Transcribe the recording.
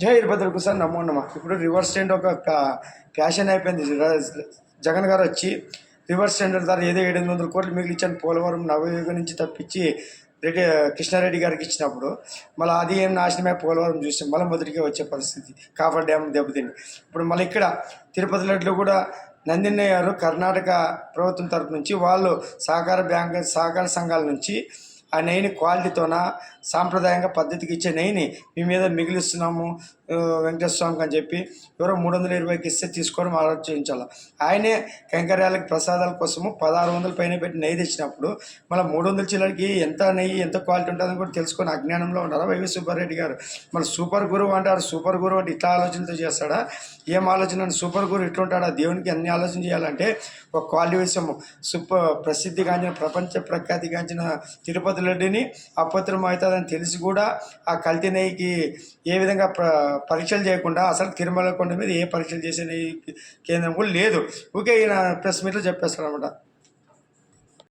జై వీరభద్రకు సార్ నమో నమ. ఇప్పుడు రివర్స్ టెండర్ ఒక ఫ్యాషన్ అయిపోయింది. జగన్ గారు వచ్చి రివర్స్ టెండర్ ద్వారా ఏదో 700 కోట్లు మిగిలిచ్చాను పోలవరం నవయుగం నుంచి తప్పించి కృష్ణారెడ్డి గారికి ఇచ్చినప్పుడు మళ్ళీ అది ఏం నాశనమే పోలవరం చూసాం. మళ్ళీ మొదటికే వచ్చే పరిస్థితి కాఫర్ డ్యామ్ దెబ్బతిని. ఇప్పుడు మళ్ళీ ఇక్కడ తిరుపతిలో కూడా నందిని గారు కర్ణాటక ప్రభుత్వం తరపు నుంచి వాళ్ళు సహకార సంఘాల నుంచి ఆ నెయ్యిని క్వాలిటీతోన సాంప్రదాయంగా పద్ధతికి ఇచ్చే నెయ్యిని మీ మీద మిగిలిస్తున్నాము వెంకటేశ్వర స్వామికి అని చెప్పి ఎవరో 320కి ఇస్తే తీసుకోవడం ఆలోచించాలి. ఆయనే కైంకర్యాలకి ప్రసాదాల కోసము 1600 పైన పెట్టి నెయ్యి తెచ్చినప్పుడు మళ్ళీ 300 చిల్లరకి ఎంత నెయ్యి ఎంత క్వాలిటీ ఉంటుందని కూడా తెలుసుకొని అజ్ఞానంలో ఉన్నారా వైవి సుబ్బారెడ్డి గారు? మళ్ళీ సూపర్ గురువు అంటారు. సూపర్ గురువు అంటే ఇట్లా ఆలోచనతో చేస్తాడా? ఏం ఆలోచన? సూపర్ గురువు ఇట్లుంటాడా? దేవునికి అన్ని ఆలోచన చేయాలంటే ఒక క్వాలిటీ విషయము ప్రసిద్ధిగాంచిన ప్రపంచ ప్రఖ్యాతిగాంచిన తిరుపతి లడ్డుని అపవిత్రం అవుతుందని తెలిసి కూడా ఆ కల్తీ నెయ్యికి ఏ విధంగా పరీక్షలు చేయకుండా అసలు తిరుమల కొండ మీద ఏ పరీక్షలు చేసే నెయ్యి కేంద్రం కూడా లేదు. ఓకే, ఈయన ప్రెస్ మీట్లో చెప్పేస్తాడు అనమాట.